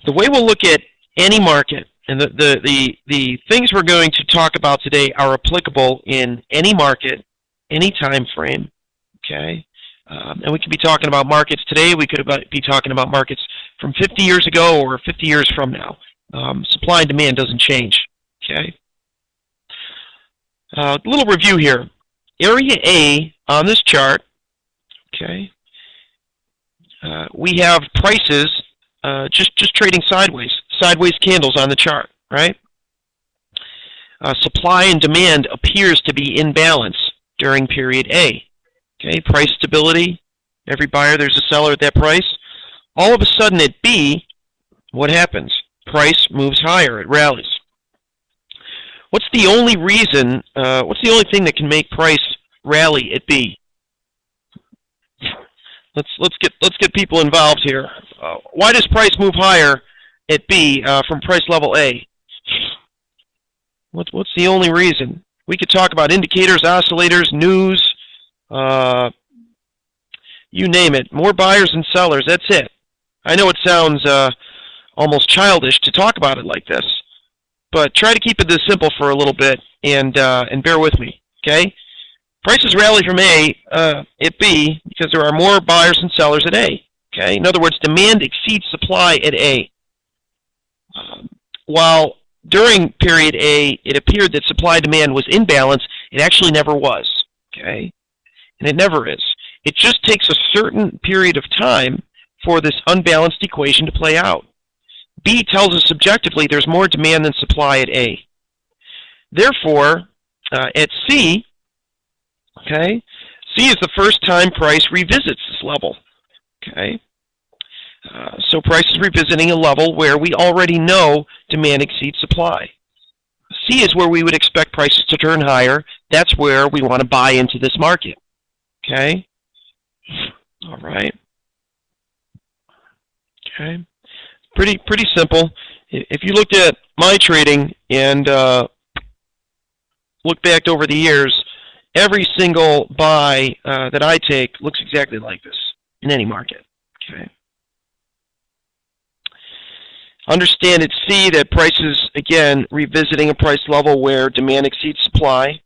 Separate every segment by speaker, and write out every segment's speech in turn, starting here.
Speaker 1: The way we'll look at any market, and the things we're going to talk about today are applicable in any market, any time frame, okay? And we could be talking about markets today. We could be talking about markets from 50 years ago or 50 years from now. Supply and demand doesn't change, okay? A little review here. Area A on this chart, okay, we have prices just trading sideways candles on the chart, right? Supply and demand appears to be in balance during period A. Okay, price stability, every buyer, there's a seller at that price. All of a sudden at B, what happens? Price moves higher, it rallies. What's the only reason, what's the only thing that can make price rally at B? Let's get people involved here. Why does price move higher at B from price level A? What's the only reason? We could talk about indicators, oscillators, news, you name it. More buyers and sellers, that's it. I know it sounds almost childish to talk about it like this, but try to keep it this simple for a little bit and bear with me, okay? Prices rally from A at B because there are more buyers and sellers at A, okay? In other words, demand exceeds supply at A. While during period A, it appeared that supply-demand was in balance, it actually never was, okay? And it never is. It just takes a certain period of time for this unbalanced equation to play out. B tells us subjectively there's more demand than supply at A. Therefore, at C, okay, C is the first time price revisits this level, okay? So price is revisiting a level where we already know demand exceeds supply. C is where we would expect prices to turn higher. That's where we want to buy into this market, okay? All right. Okay. Pretty simple. If you looked at my trading and look back over the years, every single buy that I take looks exactly like this in any market. Okay. Understand at C that prices, again, revisiting a price level where demand exceeds supply.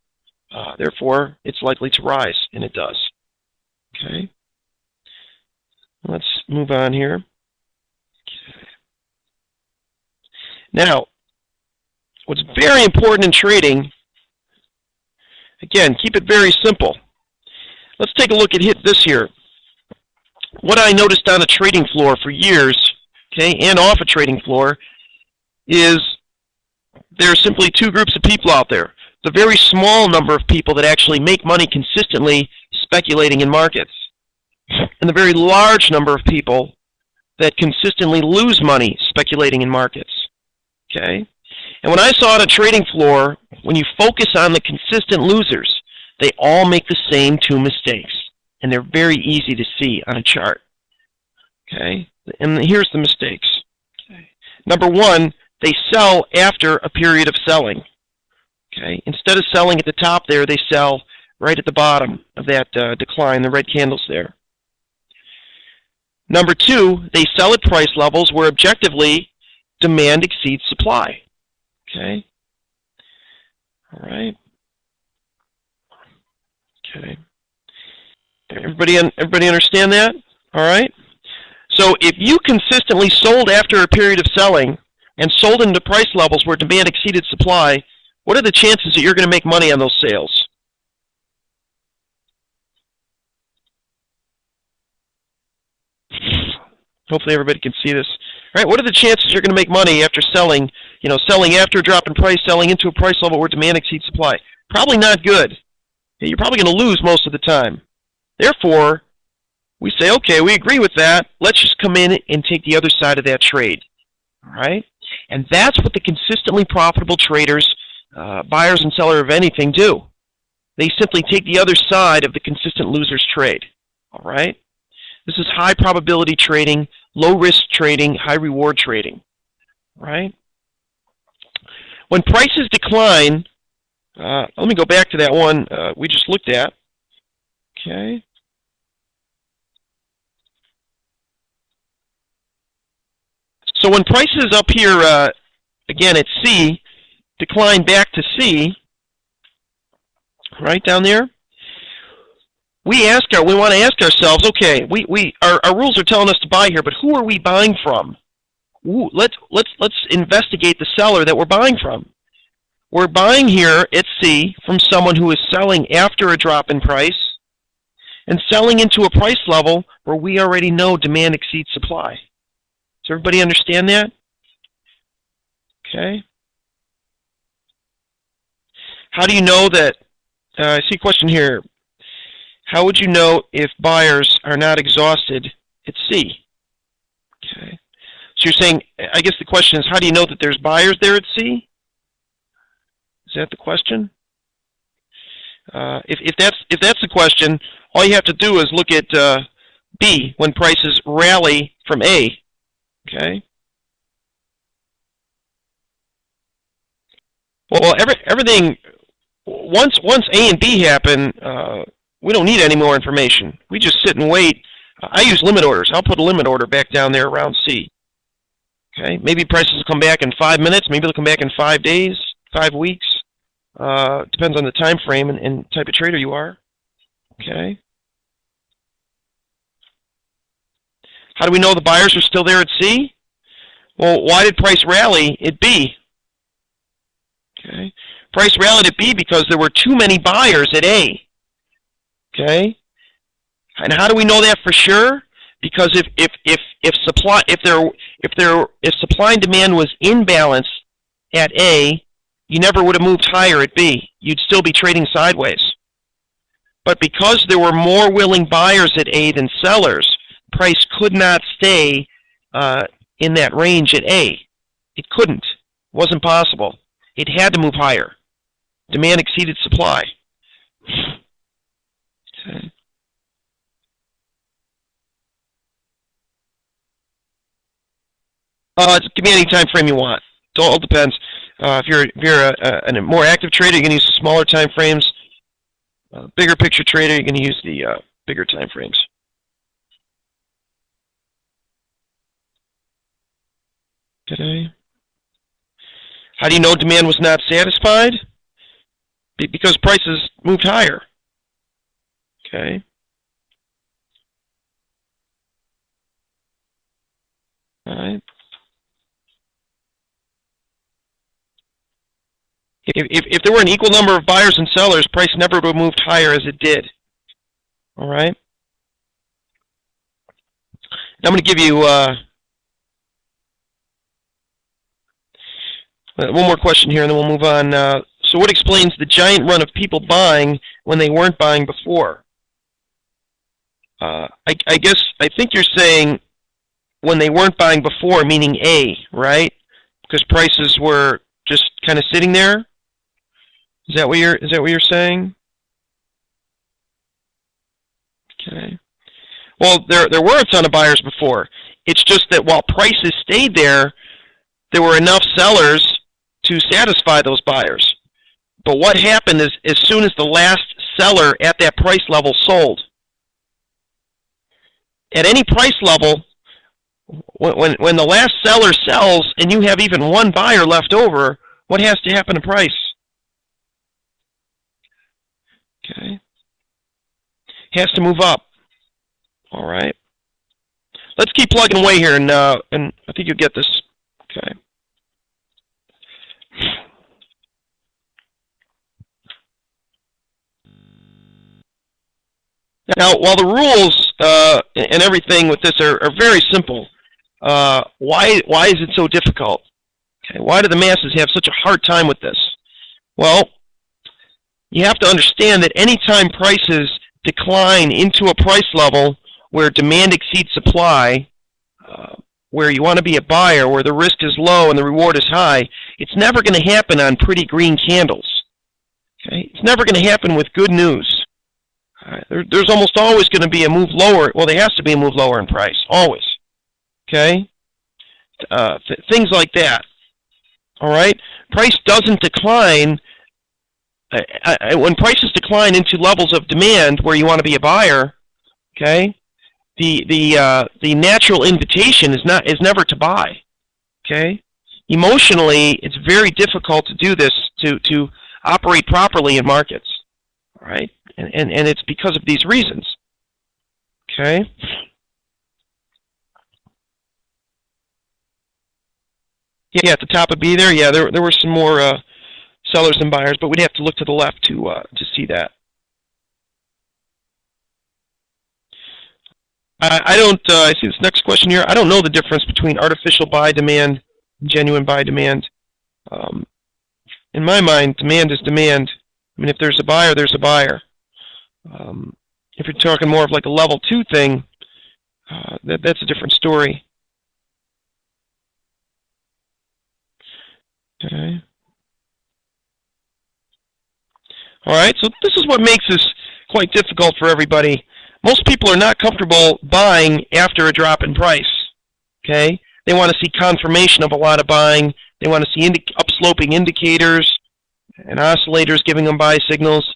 Speaker 1: Therefore, it's likely to rise, and it does. Okay. Let's move on here. Okay. Now, what's very important in trading, again, keep it very simple. Let's take a look at this here. What I noticed on a trading floor for years, okay, and off a trading floor, is there are simply two groups of people out there. The very small number of people that actually make money consistently speculating in markets, and the very large number of people that consistently lose money speculating in markets. Okay? And when I saw on a trading floor, when you focus on the consistent losers, they all make the same two mistakes, and they're very easy to see on a chart. Okay? And here's the mistakes. Okay. Number one, they sell after a period of selling. Okay? Instead of selling at the top there, they sell right at the bottom of that decline, the red candles there. Number two, they sell at price levels where objectively demand exceeds supply. Okay? All right. Okay. Everybody understand that? All right. So if you consistently sold after a period of selling and sold into price levels where demand exceeded supply, what are the chances that you're going to make money on those sales? Hopefully everybody can see this. Right? What are the chances you're going to make money after selling, selling after a drop in price, selling into a price level where demand exceeds supply? Probably not good. You're probably going to lose most of the time. Therefore, we say, okay, we agree with that. Let's just come in and take the other side of that trade. All right? And that's what the consistently profitable traders, buyers and sellers of anything, do. They simply take the other side of the consistent loser's trade. All right? This is high probability trading, low risk trading, high reward trading. Right? When prices decline, let me go back to that one we just looked at. Okay. So when prices up here, again at C, decline back to C, right down there, we want to ask ourselves, okay, our rules are telling us to buy here, but who are we buying from? Ooh, let's investigate the seller that we're buying from. We're buying here at C from someone who is selling after a drop in price and selling into a price level where we already know demand exceeds supply. Does everybody understand that? Okay. How do you know that? I see a question here. How would you know if buyers are not exhausted at C? Okay. So you're saying, I guess the question is, how do you know that there's buyers there at C? Is that the question? If that's the question, all you have to do is look at B when prices rally from A. Okay. Well, everything once A and B happen, we don't need any more information. We just sit and wait. I use limit orders. I'll put a limit order back down there around C. Okay. Maybe prices will come back in 5 minutes. Maybe they'll come back in 5 days, 5 weeks. Depends on the time frame and type of trader you are. Okay. How do we know the buyers are still there at C? Well, why did price rally at B? Okay. Price rallied at B because there were too many buyers at A. Okay. And how do we know that for sure? Because if supply and demand was in balance at A, you never would have moved higher at B. You'd still be trading sideways. But because there were more willing buyers at A than sellers, price could not stay in that range at A. It couldn't. It wasn't possible. It had to move higher. Demand exceeded supply. Okay. Give me any time frame you want. It all depends. If you're a more active trader, you can use the smaller time frames. Bigger picture trader, you can use the bigger time frames. Okay. How do you know demand was not satisfied? Because prices moved higher. Okay. All right. If there were an equal number of buyers and sellers, price never would have moved higher as it did. All right. Now I'm going to give you one more question here, and then we'll move on. So what explains the giant run of people buying when they weren't buying before? I think you're saying when they weren't buying before, meaning A, right? Because prices were just kind of sitting there. Is that what you're saying? Okay. Well, there were a ton of buyers before. It's just that while prices stayed there, there were enough sellers to satisfy those buyers. But what happened is, as soon as the last seller at that price level sold, at any price level, when the last seller sells and you have even one buyer left over, what has to happen to price? Okay. Has to move up. All right. Let's keep plugging away here, and I think you'll get this. Okay. Now, while the rules and everything with this are very simple, why is it so difficult? Okay. Why do the masses have such a hard time with this? Well, you have to understand that anytime prices decline into a price level where demand exceeds supply, where you want to be a buyer, where the risk is low and the reward is high, it's never going to happen on pretty green candles. Okay? It's never going to happen with good news. There's almost always going to be a move lower. Well, there has to be a move lower in price, always. Okay? Things like that. All right? Price doesn't decline. When prices decline into levels of demand where you want to be a buyer, okay, the natural invitation is never to buy. Okay? Emotionally, it's very difficult to do this, to operate properly in markets. All right? And it's because of these reasons. Okay? Yeah, at the top of B there, yeah, there were some more sellers and buyers, but we'd have to look to the left to see that. I don't. I see this next question here. I don't know the difference between artificial buy demand and genuine buy demand. In my mind, demand is demand. I mean, if there's a buyer, there's a buyer. If you're talking more of like a level 2 thing, that's a different story. Okay. All right, so this is what makes this quite difficult for everybody. Most people are not comfortable buying after a drop in price. Okay, they want to see confirmation of a lot of buying. They want to see upsloping indicators and oscillators giving them buy signals.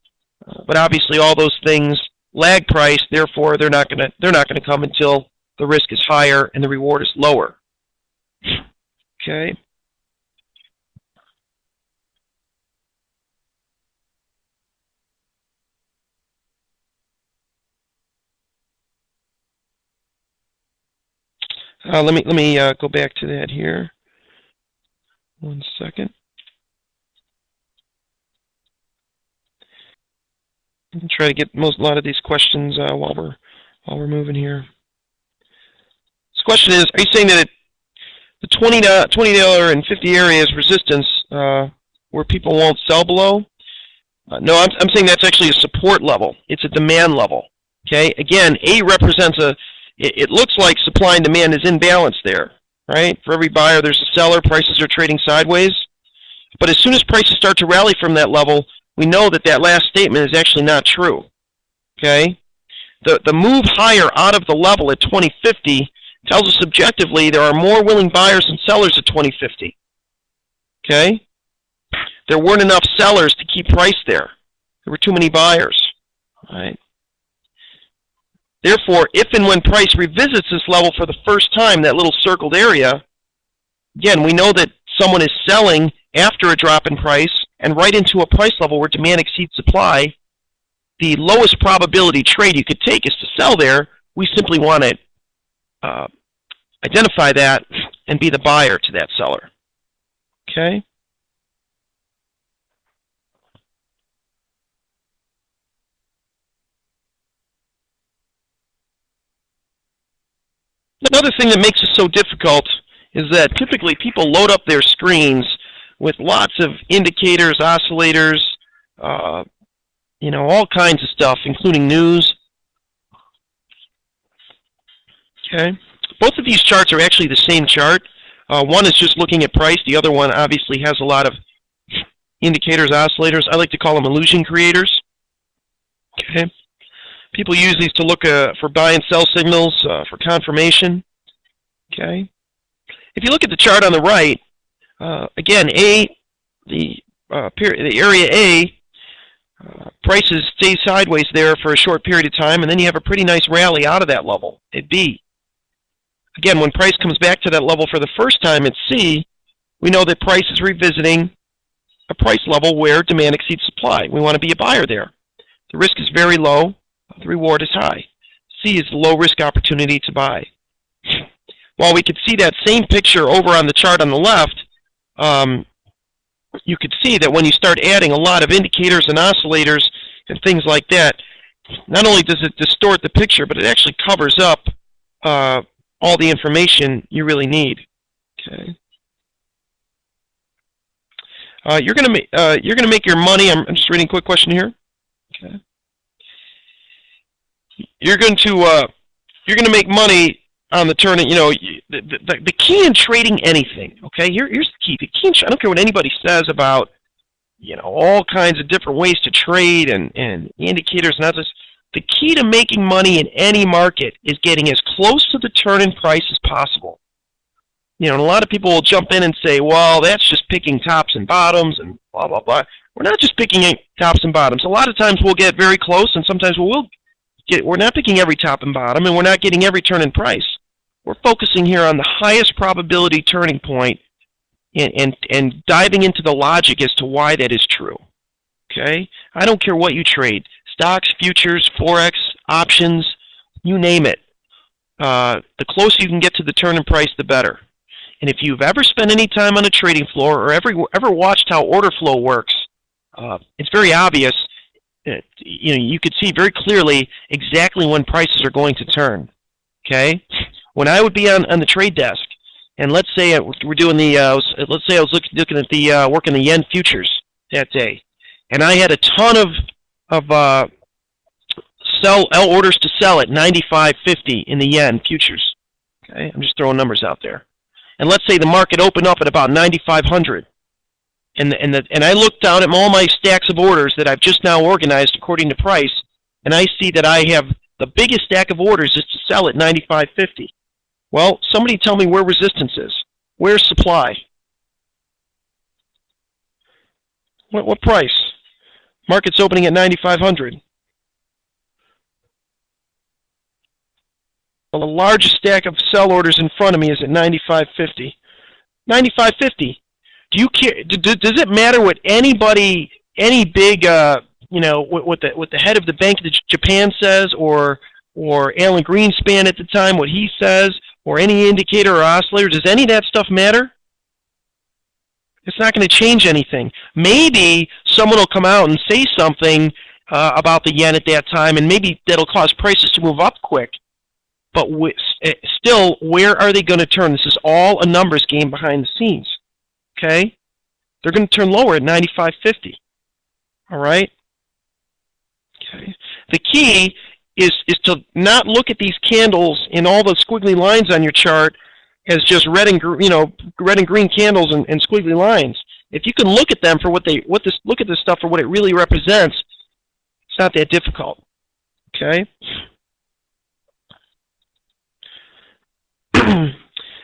Speaker 1: But obviously, all those things lag price. Therefore, they're not gonna come until the risk is higher and the reward is lower. Okay. Let me go back to that here. 1 second. I can try to get a lot of these questions while we're moving here. This question is: are you saying that the $20 and 50 area is resistance where people won't sell below? No, I'm saying that's actually a support level. It's a demand level. Okay. Again, A represents it looks like supply and demand is in balance there, right? For every buyer, there's a seller. Prices are trading sideways. But as soon as prices start to rally from that level, we know that last statement is actually not true. Okay? The move higher out of the level at 2050 tells us objectively there are more willing buyers than sellers at 2050. Okay? There weren't enough sellers to keep price there. There were too many buyers. All right? Therefore, if and when price revisits this level for the first time, that little circled area, again, we know that someone is selling after a drop in price and right into a price level where demand exceeds supply. The lowest probability trade you could take is to sell there. We simply want to identify that and be the buyer to that seller. Okay? Another thing that makes it so difficult is that typically people load up their screens with lots of indicators, oscillators, all kinds of stuff, including news. Okay. Both of these charts are actually the same chart. One is just looking at price. The other one obviously has a lot of indicators, oscillators. I like to call them illusion creators. Okay. People use these to look for buy and sell signals, for confirmation. Okay. If you look at the chart on the right, again, the area A, prices stay sideways there for a short period of time, and then you have a pretty nice rally out of that level at B. Again, when price comes back to that level for the first time at C, we know that price is revisiting a price level where demand exceeds supply. We want to be a buyer there. The risk is very low. The reward is high. C is the low-risk opportunity to buy. While we could see that same picture over on the chart on the left, you could see that when you start adding a lot of indicators and oscillators and things like that, not only does it distort the picture, but it actually covers up all the information you really need. Okay. You're gonna make your money. I'm just reading a quick question here. Okay. You're going to make money on the turn. The key in trading anything. Okay, here's the key. The key. I don't care what anybody says about all kinds of different ways to trade and indicators and others. The key to making money in any market is getting as close to the turn in price as possible. And a lot of people will jump in and say, well, that's just picking tops and bottoms and blah, blah, blah. We're not just picking tops and bottoms. A lot of times we'll get very close, and sometimes we're not picking every top and bottom, and we're not getting every turn in price. We're focusing here on the highest probability turning point and diving into the logic as to why that is true. Okay? I don't care what you trade. Stocks, futures, Forex, options, you name it. The closer you can get to the turn in price, the better. And if you've ever spent any time on a trading floor or ever watched how order flow works, it's very obvious. You could see very clearly exactly when prices are going to turn. Okay? When I would be on the trade desk, and let's say we're doing let's say I was looking at the working the yen futures that day, and I had a ton of sell orders to sell at 95.50 in the yen futures. Okay, I'm just throwing numbers out there, and let's say the market opened up at about 9,500, and I look down at all my stacks of orders that I've just now organized according to price, and I see that I have the biggest stack of orders is to sell at 95.50. Well, somebody tell me where resistance is. Where's supply? What price? Market's opening at 9,500. Well, the largest stack of sell orders in front of me is at 95.50. 95.50. Do you care? Does it matter what any big, what the head of the Bank of Japan says, or Alan Greenspan at the time, what he says, or any indicator or oscillator? Does any of that stuff matter? It's not going to change anything. Maybe someone will come out and say something about the yen at that time, and maybe that'll cause prices to move up quick. But still, where are they going to turn? This is all a numbers game behind the scenes. Okay? They're going to turn lower at 95.50. All right? Okay. The key is to not look at these candles and all the squiggly lines on your chart as just red and green candles and squiggly lines. If you can look at them for look at this stuff for what it really represents, it's not that difficult. Okay.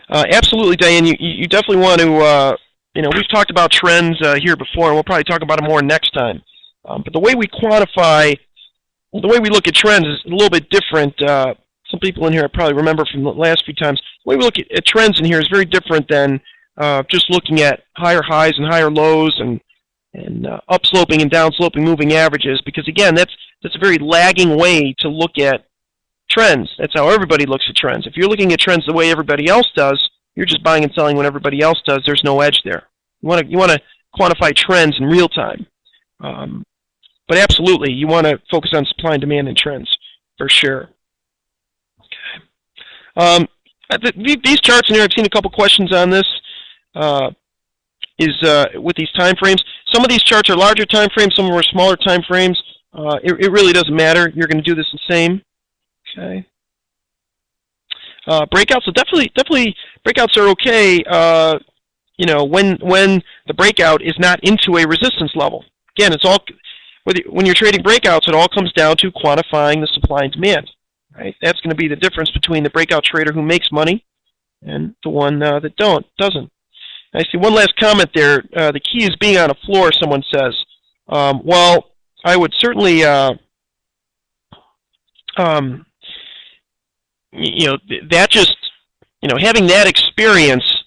Speaker 1: Absolutely, Diane. You definitely want to. We've talked about trends here before, and we'll probably talk about it more next time. But the way we quantify. The way we look at trends is a little bit different. Some people in here I probably remember from the last few times. The way we look at trends in here is very different than just looking at higher highs and higher lows and upsloping and downsloping moving averages, because again, that's a very lagging way to look at trends. That's how everybody looks at trends. If you're looking at trends the way everybody else does, you're just buying and selling when everybody else does. There's no edge there. You want to quantify trends in real time. But absolutely, you want to focus on supply and demand and trends, for sure. Okay. These charts in here, I've seen a couple questions on this, with these time frames. Some of these charts are larger time frames, some of them are smaller time frames. It really doesn't matter. You're going to do this the same. Okay. Breakouts, so definitely breakouts are okay, when the breakout is not into a resistance level. Again, it's all... When you're trading breakouts, it all comes down to quantifying the supply and demand. Right? That's going to be the difference between the breakout trader who makes money and the one that doesn't. I see one last comment there. The key is being on a floor, someone says. Well, I would certainly, that just, having that experience,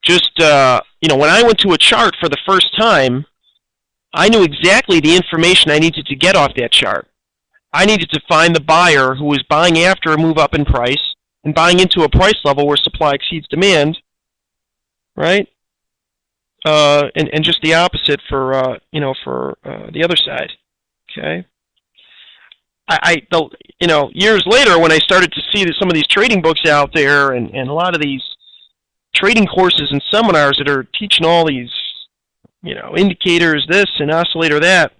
Speaker 1: just, when I went to a chart for the first time, I knew exactly the information I needed to get off that chart. I needed to find the buyer who was buying after a move up in price and buying into a price level where supply exceeds demand, right? And just the opposite for the other side. Okay. Years later, when I started to see some of these trading books out there and a lot of these trading courses and seminars that are teaching all these, indicators this and oscillator that,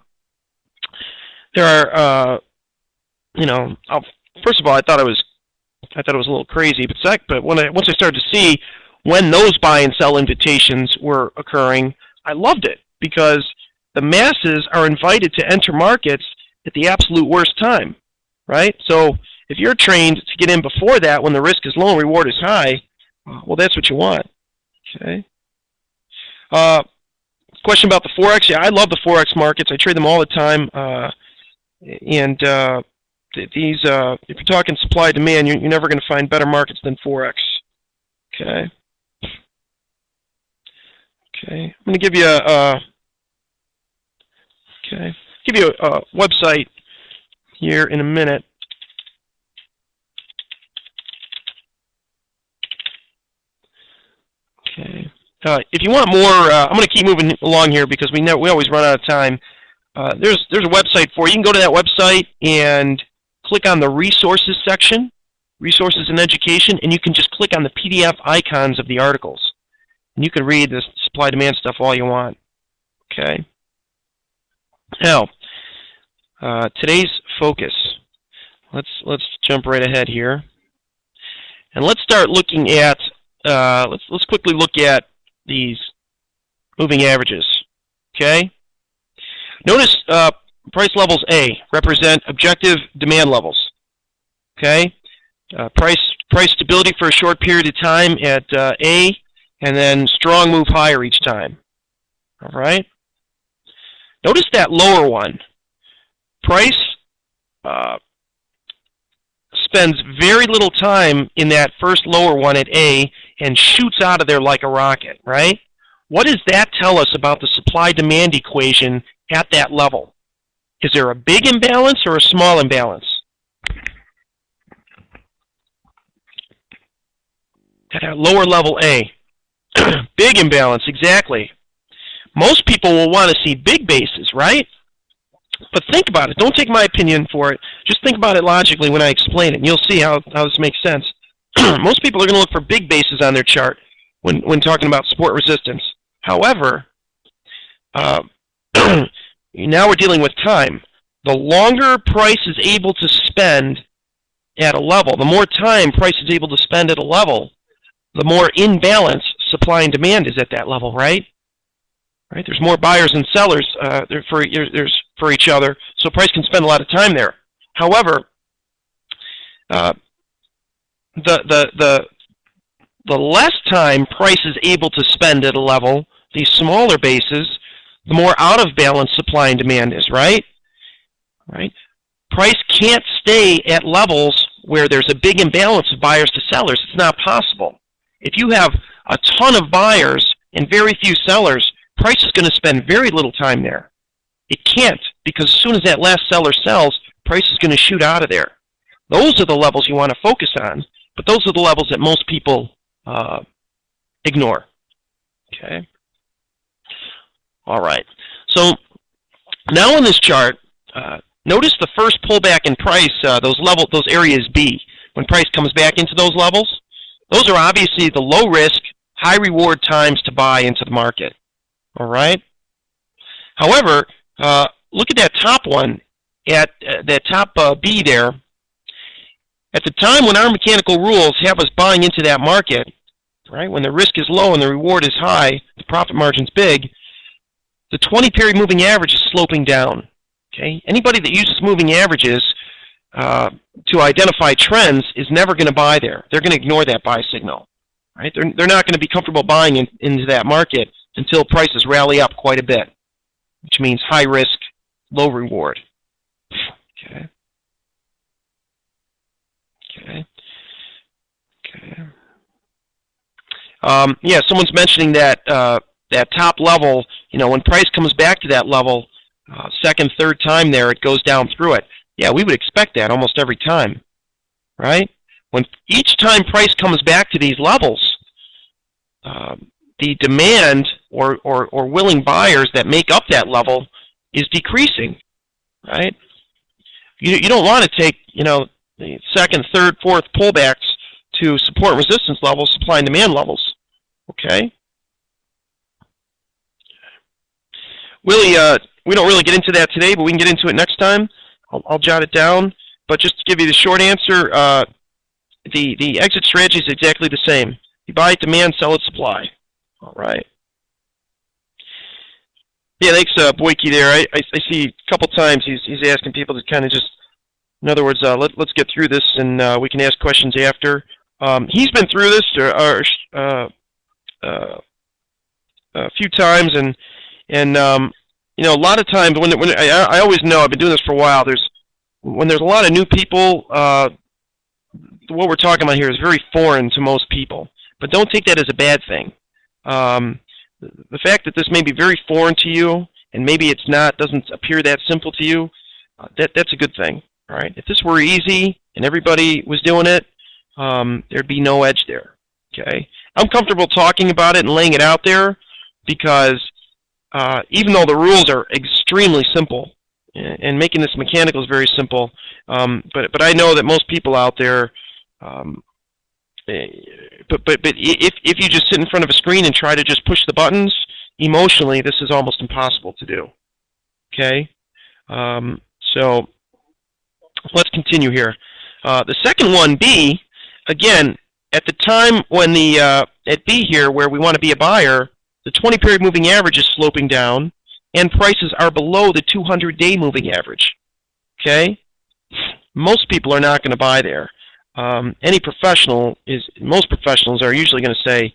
Speaker 1: there are, first of all, I thought it was a little crazy, but once I started to see when those buy and sell invitations were occurring, I loved it, because the masses are invited to enter markets at the absolute worst time, right? So if you're trained to get in before that when the risk is low and reward is high, well, that's what you want. Okay. Question about the Forex. Yeah, I love the Forex markets. I trade them all the time. And these, if you're talking supply demand, you're never going to find better markets than Forex. Okay. Okay. I'm going to give you a website here in a minute. Okay. If you want more, I'm going to keep moving along here because we always run out of time. There's a website for you. You can go to that website and click on the resources section, resources and education, and you can just click on the PDF icons of the articles, and you can read the supply demand stuff all you want. Okay. Now, today's focus. Let's jump right ahead here, and let's start looking at. Let's quickly look at these moving averages. Okay. Notice price levels A represent objective demand levels. Okay. Price stability for a short period of time at A, and then strong move higher each time. All right. Notice that lower one. Price spends very little time in that first lower one at A and shoots out of there like a rocket, right? What does that tell us about the supply-demand equation at that level? Is there a big imbalance or a small imbalance? At that lower level A. Big imbalance, exactly. Most people will want to see big bases, right? But think about it. Don't take my opinion for it. Just think about it logically when I explain it, and you'll see how this makes sense. Most people are going to look for big bases on their chart when talking about support resistance. However, now we're dealing with time. The longer price is able to spend at a level, the more time price is able to spend at a level, the more imbalance supply and demand is at that level, right? Right? There's more buyers and sellers for each other, so price can spend a lot of time there. However, the less time price is able to spend at a level, these smaller bases, the more out of balance supply and demand is, right? Right? Price can't stay at levels where there's a big imbalance of buyers to sellers. It's not possible. If you have a ton of buyers and very few sellers, price is going to spend very little time there. It can't, because as soon as that last seller sells, price is going to shoot out of there. Those are the levels you want to focus on, but those are the levels that most people ignore. Okay. All right. So now on this chart, notice the first pullback in price, those areas B, when price comes back into those levels. Those are obviously the low risk, high reward times to buy into the market. All right. However, look at that top one, at that top B there. At the time when our mechanical rules have us buying into that market, right, when the risk is low and the reward is high, the profit margin's big, the 20-period moving average is sloping down. Okay. Anybody that uses moving averages to identify trends is never going to buy there. They're going to ignore that buy signal. Right? They're not going to be comfortable buying into that market until prices rally up quite a bit, which means high risk, low reward. Okay. Okay. Okay. Yeah, someone's mentioning that that top level. You know, when price comes back to that level, second, third time there, it goes down through it. Yeah, we would expect that almost every time, right? When each time price comes back to these levels, the demand or willing buyers that make up that level is decreasing, right? You don't want to take, you know, the second, third, fourth pullbacks to support and resistance levels, supply and demand levels, okay? Willie, we don't really get into that today, but we can get into it next time. I'll jot it down. But just to give you the short answer, the exit strategy is exactly the same. You buy at demand, sell at supply. All right. Yeah, thanks, Boyke there. I see a couple times he's asking people to kind of just, in other words, let's get through this and we can ask questions after. He's been through this a few times, and you know, a lot of times when I always know, I've been doing this for a while, when there's a lot of new people, what we're talking about here is very foreign to most people. But don't take that as a bad thing. The fact that this may be very foreign to you, and maybe it's not, doesn't appear that simple to you, that's a good thing. All right. If this were easy and everybody was doing it, there'd be no edge there. Okay. I'm comfortable talking about it and laying it out there because even though the rules are extremely simple, and making this mechanical is very simple, but I know that most people out there, but if you just sit in front of a screen and try to just push the buttons, emotionally, this is almost impossible to do. Okay, so let's continue here. The second one, B, again, at the time when the at B here, where we want to be a buyer, the 20-period moving average is sloping down, and prices are below the 200-day moving average. Okay, most people are not going to buy there. Most professionals are usually going to say,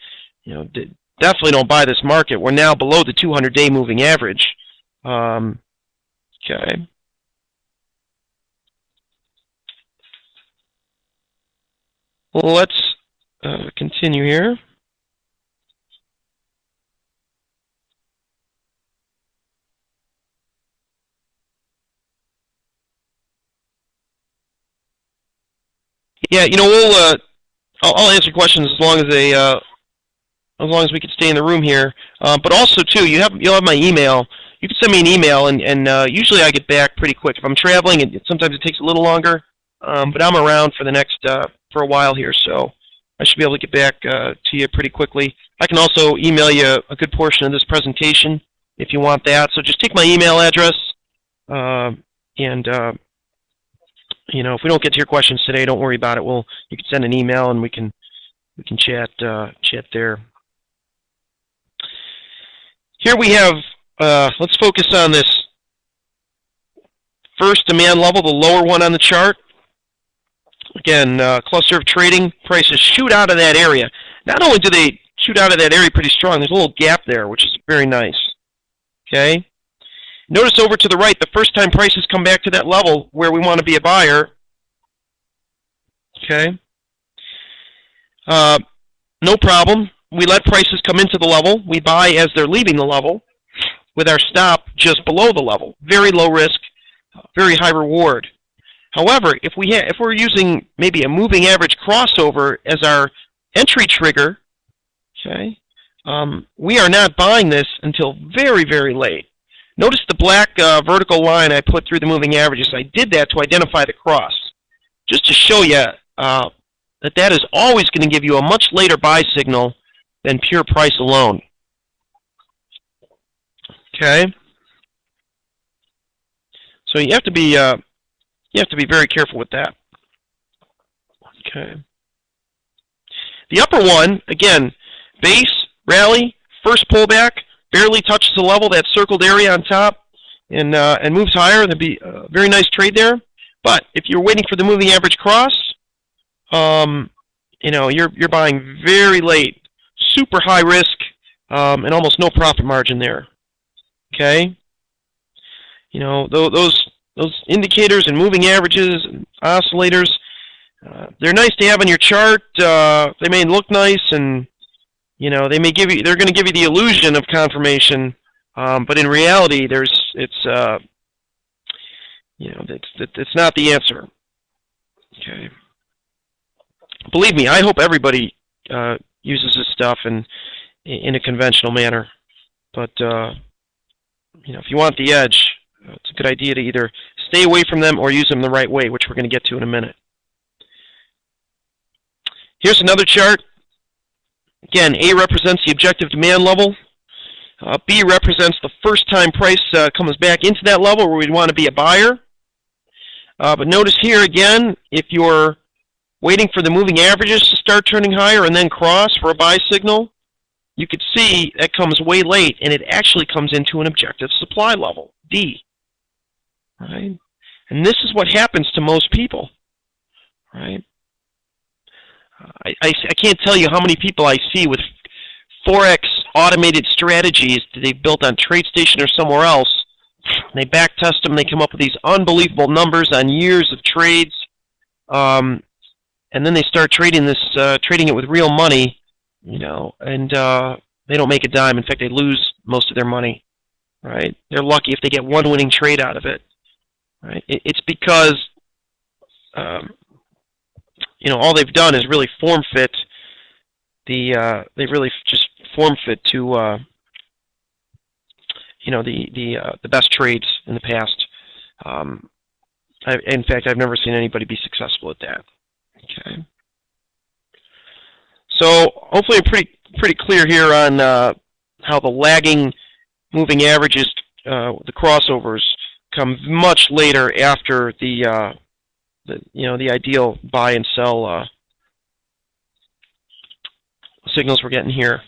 Speaker 1: definitely don't buy this market. We're now below the 200-day moving average. Okay. Well, let's continue here. Yeah, I'll answer questions as long as we can stay in the room here. But also too, you'll have my email. You can send me an email, and usually I get back pretty quick. If I'm traveling, sometimes it takes a little longer. But I'm around for the next for a while here, so I should be able to get back to you pretty quickly. I can also email you a good portion of this presentation if you want that. So just take my email address, if we don't get to your questions today, don't worry about it. You can send an email and we can chat there. Here we have. Let's focus on this first demand level, the lower one on the chart. Again, cluster of trading prices shoot out of that area. Not only do they shoot out of that area pretty strong, there's a little gap there, which is very nice. Okay. Notice over to the right, the first time prices come back to that level where we want to be a buyer. Okay. No problem. We let prices come into the level. We buy as they're leaving the level with our stop just below the level. Very low risk, very high reward. However, if we're using maybe a moving average crossover as our entry trigger, okay, we are not buying this until very, very late. Notice the black vertical line I put through the moving averages. I did that to identify the cross, just to show you that is always going to give you a much later buy signal than pure price alone. Okay, so you have to be very careful with that. Okay, the upper one, again, base rally, first pullback, barely touches the level, that circled area on top, and moves higher. That'd be a very nice trade there. But if you're waiting for the moving average cross, you're buying very late, super high risk, and almost no profit margin there. Okay, those indicators and moving averages and oscillators, they're nice to have on your chart. They may look nice, and they're going to give you the illusion of confirmation, but in reality, it's not the answer. Okay. Believe me, I hope everybody uses this stuff in a conventional manner, but if you want the edge, it's a good idea to either stay away from them or use them the right way, which we're going to get to in a minute. Here's another chart. Again, A represents the objective demand level. B represents the first time price comes back into that level where we'd want to be a buyer. But notice here again, if you're waiting for the moving averages to start turning higher and then cross for a buy signal, you could see that comes way late, and it actually comes into an objective supply level, D. Right? And this is what happens to most people. Right? I can't tell you how many people I see with Forex automated strategies that they've built on TradeStation or somewhere else They back test them. They come up with these unbelievable numbers on years of trades, and then they start trading it with real money, and they don't make a dime. In fact, they lose most of their money. Right? They're lucky if they get one winning trade out of it. Right? It's because all they've done is really form fit they really just form fit to the best trades in the past. In fact, I've never seen anybody be successful at that. Okay. So hopefully I'm pretty clear here on how the lagging moving averages, the crossovers, come much later after the ideal buy and sell signals we're getting here.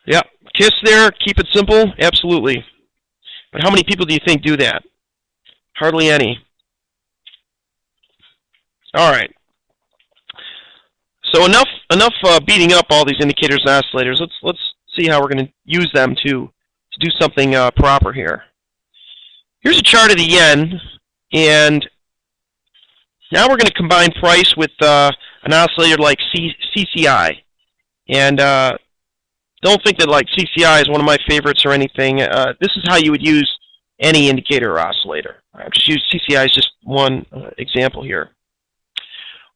Speaker 1: Yeah, KISS there, keep it simple, absolutely. But how many people do you think do that? Hardly any. All right. So enough beating up all these indicators and oscillators. Let's see how we're going to use them to do something proper here. Here's a chart of the yen, and now we're going to combine price with an oscillator like CCI. And don't think that like CCI is one of my favorites or anything. This is how you would use any indicator or oscillator. I'll just use CCI as just one example here.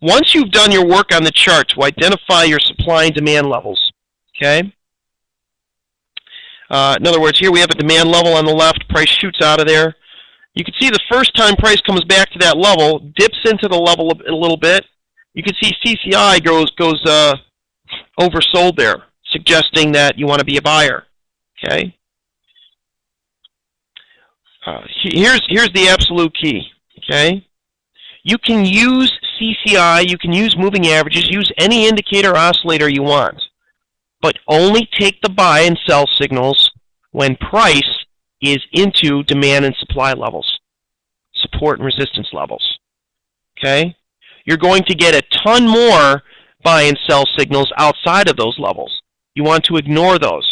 Speaker 1: Once you've done your work on the chart to identify your supply and demand levels, okay? In other words, here we have a demand level on the left. Price shoots out of there. You can see the first time price comes back to that level, dips into the level a little bit. You can see CCI goes oversold there, suggesting that you want to be a buyer. Okay. Here's the absolute key. Okay. You can use CCI, you can use moving averages, use any indicator or oscillator you want, but only take the buy and sell signals when price is into demand and supply levels, support and resistance levels. Okay? You're going to get a ton more buy and sell signals outside of those levels. You want to ignore those.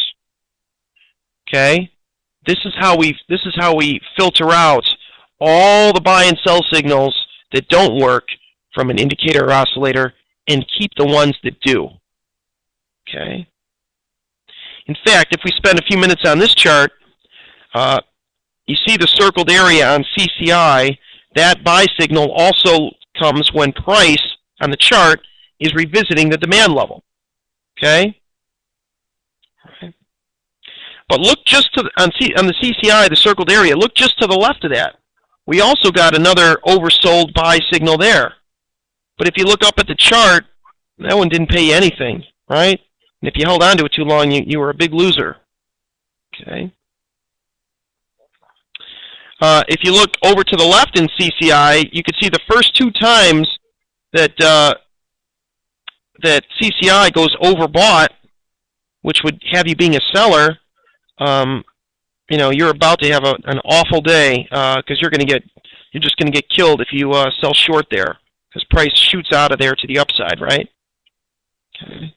Speaker 1: Okay? This is how we filter out all the buy and sell signals that don't work from an indicator or oscillator and keep the ones that do. Okay? In fact, if we spend a few minutes on this chart, you see the circled area on CCI. That buy signal also comes when price on the chart is revisiting the demand level. Okay? But look just on the CCI, the circled area, look just to the left of that. We also got another oversold buy signal there. But if you look up at the chart, that one didn't pay you anything, right? And if you held on to it too long, you were a big loser. Okay? If you look over to the left in CCI, you could see the first two times that that CCI goes overbought, which would have you being a seller. You're about to have an awful day because you're just going to get killed if you sell short there because price shoots out of there to the upside, right? Okay.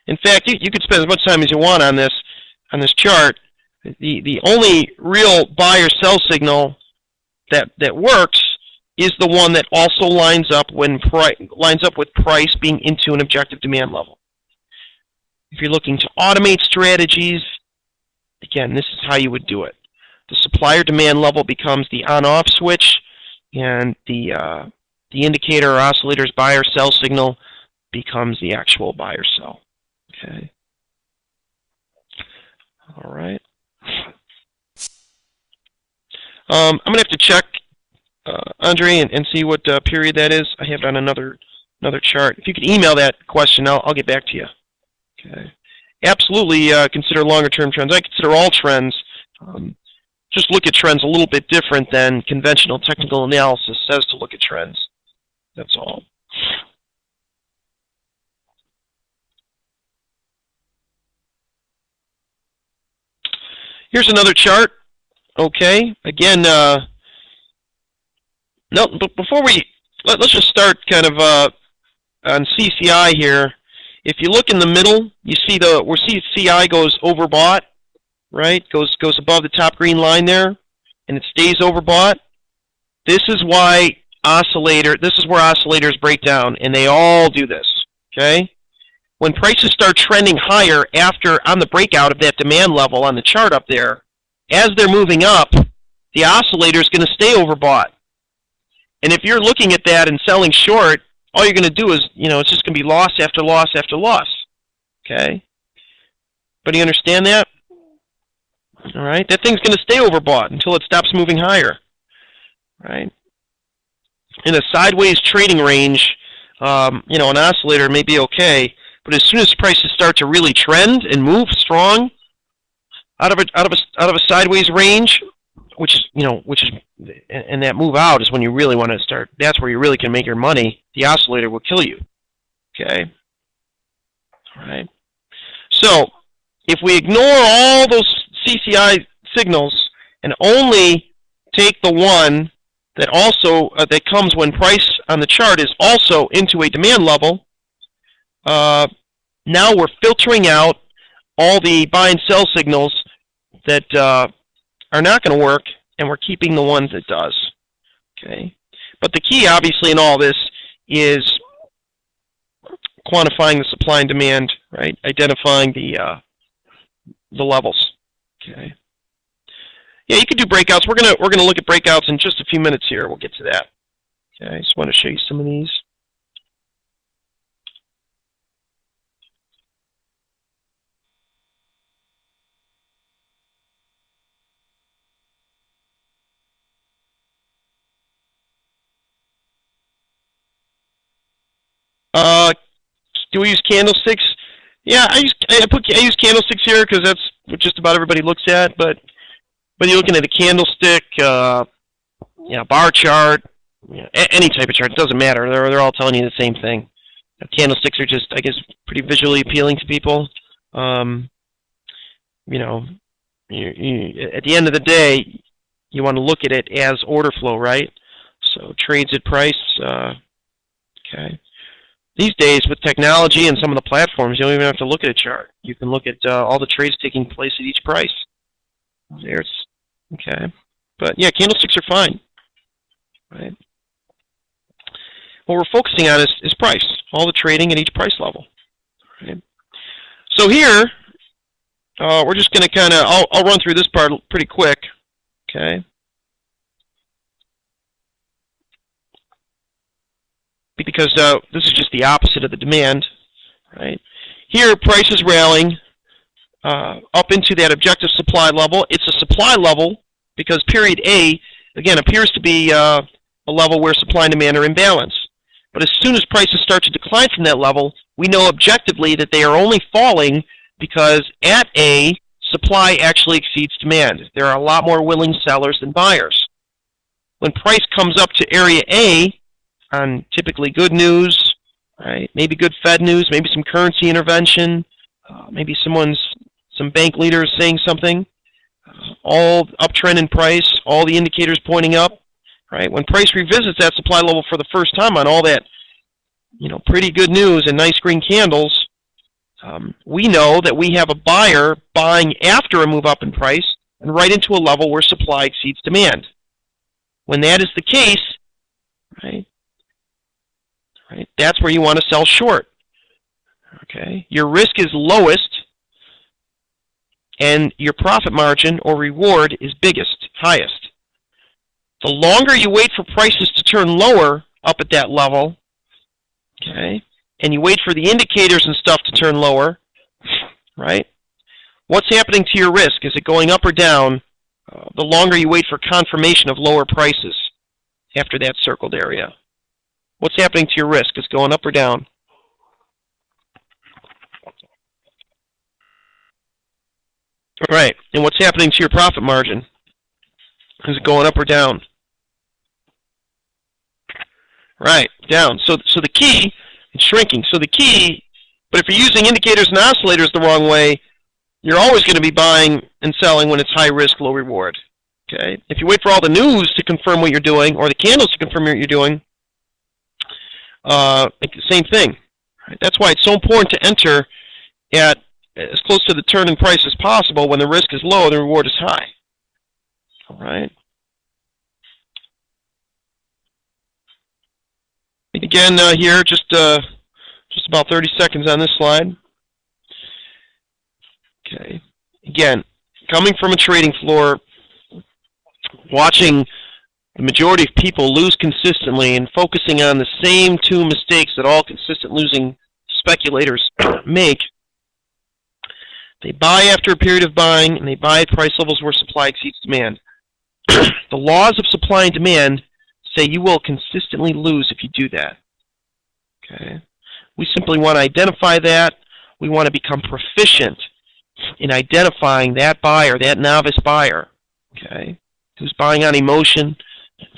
Speaker 1: In fact, you could spend as much time as you want on this chart. The only real buy or sell signal that works is the one that also lines up with price being into an objective demand level. If you're looking to automate strategies, again, this is how you would do it. The supplier demand level becomes the on-off switch, and the indicator or oscillator's buy or sell signal becomes the actual buy or sell. Okay. All right. I'm going to have to check, Andre, and see what period that is. I have it on another chart. If you could email that question, I'll get back to you. Okay. Absolutely consider longer-term trends. I consider all trends. Just look at trends a little bit different than conventional technical analysis says to look at trends. That's all. Here's another chart. Okay. Again, no. But before let's just start kind of on CCI here. If you look in the middle, you see where CCI goes overbought, right? Goes above the top green line there. and it stays overbought, this is where oscillators break down, and they all do this, okay? When prices start trending higher on the breakout of that demand level on the chart up there, as they're moving up, the oscillator is going to stay overbought. And if you're looking at that and selling short, all you're going to do is, it's just going to be loss after loss after loss, okay? But you understand that? All right? That thing's going to stay overbought until it stops moving higher, right? In a sideways trading range, an oscillator may be okay, but as soon as prices start to really trend and move strong out of a sideways range, and that move out is when you really want to start. That's where you really can make your money. The oscillator will kill you. Okay. All right. So if we ignore all those CCI signals and only take the one that also that comes when price on the chart is also into a demand level, now we're filtering out all the buy and sell signals that are not going to work, and we're keeping the ones that does. Okay, but the key, obviously, in all this is quantifying the supply and demand, right? Identifying the levels. Okay. Yeah, you could do breakouts. We're gonna look at breakouts in just a few minutes here. We'll get to that. Okay, I just want to show you some of these. Do we use candlesticks? Yeah, I use candlesticks here because that's what just about everybody looks at. But you're looking at a candlestick, bar chart, any type of chart. It doesn't matter. They're all telling you the same thing. Candlesticks are just, I guess, pretty visually appealing to people. At the end of the day, you want to look at it as order flow, right? So trades at price. Okay. These days, with technology and some of the platforms, you don't even have to look at a chart. You can look at all the trades taking place at each price. There's, okay. But yeah, candlesticks are fine. Right. What we're focusing on is price, all the trading at each price level. Right. So here, we're just going to kind of, I'll run through this part pretty quick. Okay. Because this is just the opposite of the demand, right? Here, price is rallying up into that objective supply level. It's a supply level because period A, again, appears to be a level where supply and demand are in balance. But as soon as prices start to decline from that level, we know objectively that they are only falling because at A, supply actually exceeds demand. There are a lot more willing sellers than buyers. When price comes up to area A, on typically good news, right? Maybe good Fed news, maybe some currency intervention, maybe some bank leaders saying something, all uptrend in price, all the indicators pointing up, right? When price revisits that supply level for the first time on all that, pretty good news and nice green candles, we know that we have a buyer buying after a move up in price and right into a level where supply exceeds demand. When that is the case, right? That's where you want to sell short. Okay, your risk is lowest, and your profit margin or reward is biggest, highest. The longer you wait for prices to turn lower up at that level, okay, and you wait for the indicators and stuff to turn lower, right? What's happening to your risk? Is it going up or down? The longer you wait for confirmation of lower prices after that circled area. What's happening to your risk? Is it going up or down? Right. And what's happening to your profit margin? Is it going up or down? Right, down. So the key is shrinking. So the key, but if you're using indicators and oscillators the wrong way, you're always going to be buying and selling when it's high risk, low reward. Okay. If you wait for all the news to confirm what you're doing, or the candles to confirm what you're doing, same thing. Right? That's why it's so important to enter at as close to the turn in price as possible when the risk is low and the reward is high. All right. Again, here, just about 30 seconds on this slide. Okay. Again, coming from a trading floor, watching the majority of people lose consistently and focusing on the same two mistakes that all consistent losing speculators make. They buy after a period of buying, and they buy at price levels where supply exceeds demand. The laws of supply and demand say you will consistently lose if you do that. Okay? We simply want to identify that. We want to become proficient in identifying that buyer, that novice buyer, okay, who's buying on emotion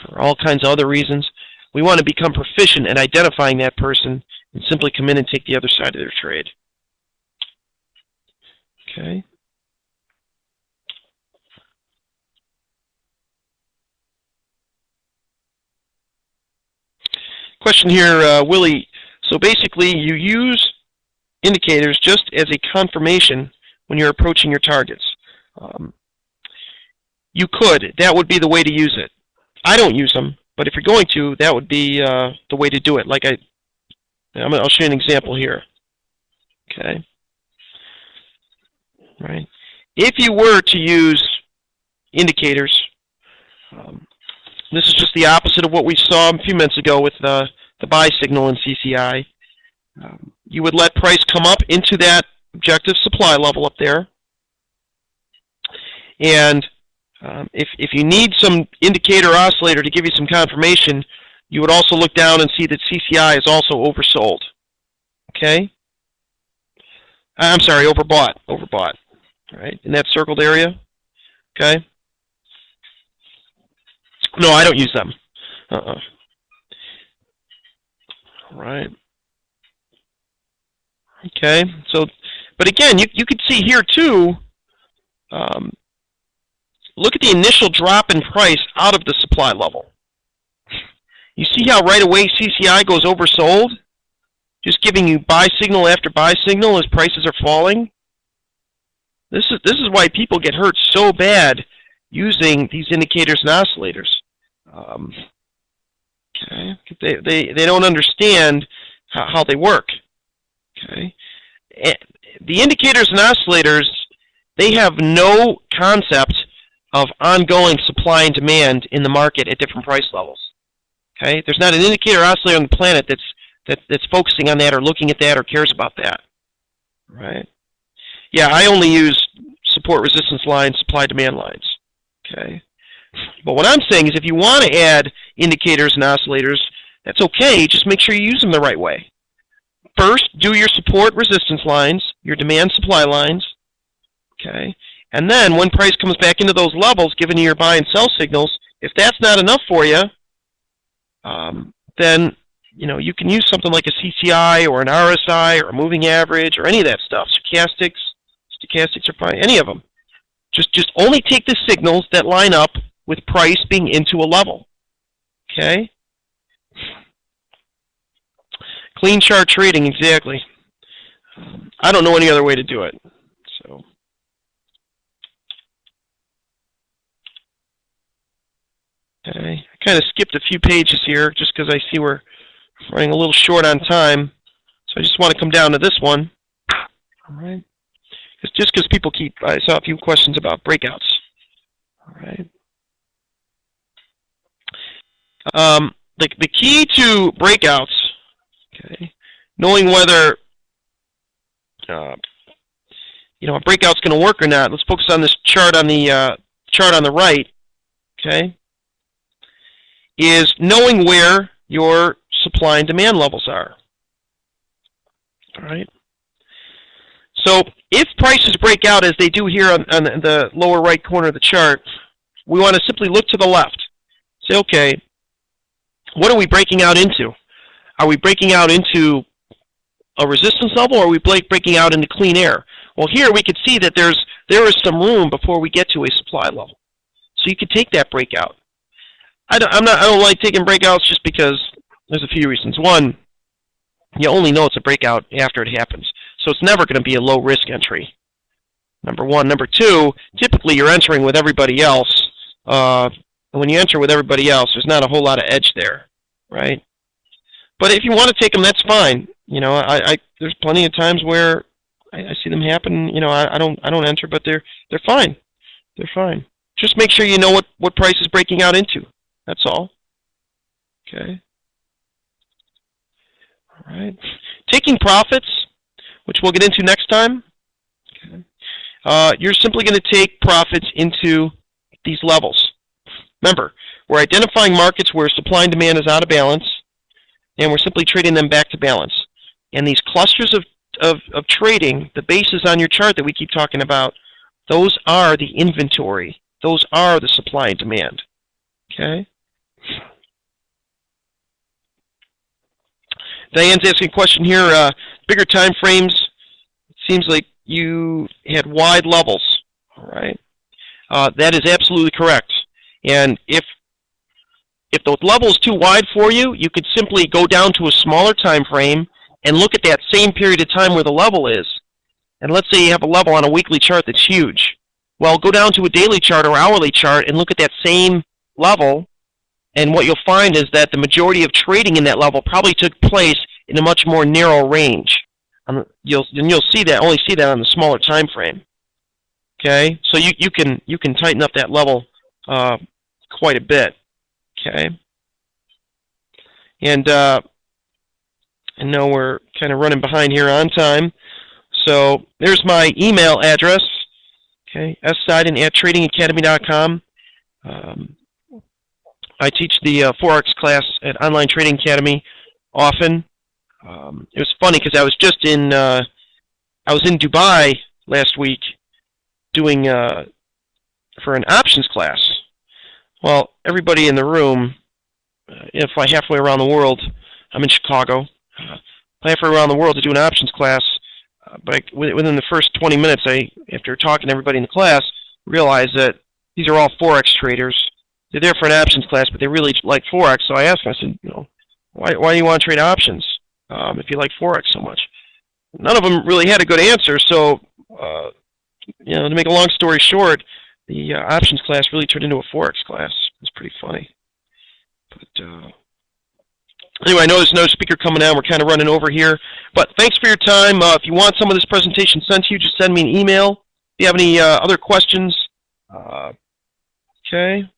Speaker 1: for all kinds of other reasons. We want to become proficient in identifying that person and simply come in and take the other side of their trade. Okay. Question here, Willie. So basically, you use indicators just as a confirmation when you're approaching your targets. You could. That would be the way to use it. I don't use them, but if you're going to, that would be the way to do it. Like I'll show you an example here. Okay. Right. If you were to use indicators, this is just the opposite of what we saw a few minutes ago with the buy signal in CCI. You would let price come up into that objective supply level up there. And if you need some indicator oscillator to give you some confirmation, you would also look down and see that CCI is also oversold. Okay? I'm sorry, overbought. Overbought. All right, in that circled area. Okay? No, I don't use them. All right. Okay, so, but again, you could see here too, look at the initial drop in price out of the supply level. You see how right away CCI goes oversold? Just giving you buy signal after buy signal as prices are falling? This is why people get hurt so bad using these indicators and oscillators. Okay, they don't understand how they work. Okay, the indicators and oscillators, they have no concept of ongoing supply and demand in the market at different price levels. Okay, there's not an indicator or oscillator on the planet that's focusing on that or looking at that or cares about that. Right? Yeah, I only use support resistance lines, supply demand lines. Okay. But what I'm saying is if you want to add indicators and oscillators, that's okay. Just make sure you use them the right way. First, do your support resistance lines, your demand supply lines. Okay. And then when price comes back into those levels, given your buy and sell signals, if that's not enough for you, then you can use something like a CCI or an RSI or a moving average or any of that stuff. Stochastics are fine, any of them. Just only take the signals that line up with price being into a level. Okay? Clean chart trading, exactly. I don't know any other way to do it. So. Okay. I kind of skipped a few pages here just because I see we're running a little short on time. So I just want to come down to this one. All right. Just because people I saw a few questions about breakouts. All right. The key to breakouts, okay, knowing whether a breakout's going to work or not. Let's focus on this chart on the right, okay, is knowing where your supply and demand levels are. All right. So if prices break out as they do here on the lower right corner of the chart, we want to simply look to the left. Say, okay, what are we breaking out into? Are we breaking out into a resistance level, or are we breaking out into clean air? Well, here we could see that there is some room before we get to a supply level. So you could take that breakout. I don't like taking breakouts just because there's a few reasons. One, you only know it's a breakout after it happens. So it's never going to be a low-risk entry, number one. Number two, typically you're entering with everybody else. And when you enter with everybody else, there's not a whole lot of edge there, right? But if you want to take them, that's fine. You know, there's plenty of times where I see them happen. You know, I don't enter, but they're fine. They're fine. Just make sure you know what price is breaking out into. That's all. Okay. All right. Taking profits, which we'll get into next time. Okay. You're simply going to take profits into these levels. Remember, we're identifying markets where supply and demand is out of balance, and we're simply trading them back to balance. And these clusters of trading, the bases on your chart that we keep talking about, those are the inventory. Those are the supply and demand. Okay? Diane's asking a question here. Bigger time frames, it seems like you had wide levels. All right? That is absolutely correct. And if the level is too wide for you, you could simply go down to a smaller time frame and look at that same period of time where the level is. And let's say you have a level on a weekly chart that's huge. Well, go down to a daily chart or hourly chart and look at that same level, and what you'll find is that the majority of trading in that level probably took place in a much more narrow range. You'll see that, only see that on the smaller time frame. Okay, so you can tighten up that level quite a bit. Okay, and I know we're kind of running behind here on time, so there's my email address. Okay, sseiden@tradingacademy.com. I teach the Forex class at Online Trading Academy often. It was funny because I was just in Dubai last week doing for an options class. Well, everybody in the room, if I halfway around the world, I'm in Chicago, halfway around the world to do an options class, but within the first 20 minutes, after talking to everybody in the class, realized that these are all Forex traders. They're there for an options class, but they really like Forex. So I asked them, I said, you know, why do you want to trade options if you like Forex so much? None of them really had a good answer. So, you know, to make a long story short, the options class really turned into a Forex class. It was pretty funny. But anyway, I know there's no speaker coming out. We're kind of running over here. But thanks for your time. If you want some of this presentation sent to you, just send me an email. If you have any other questions, okay.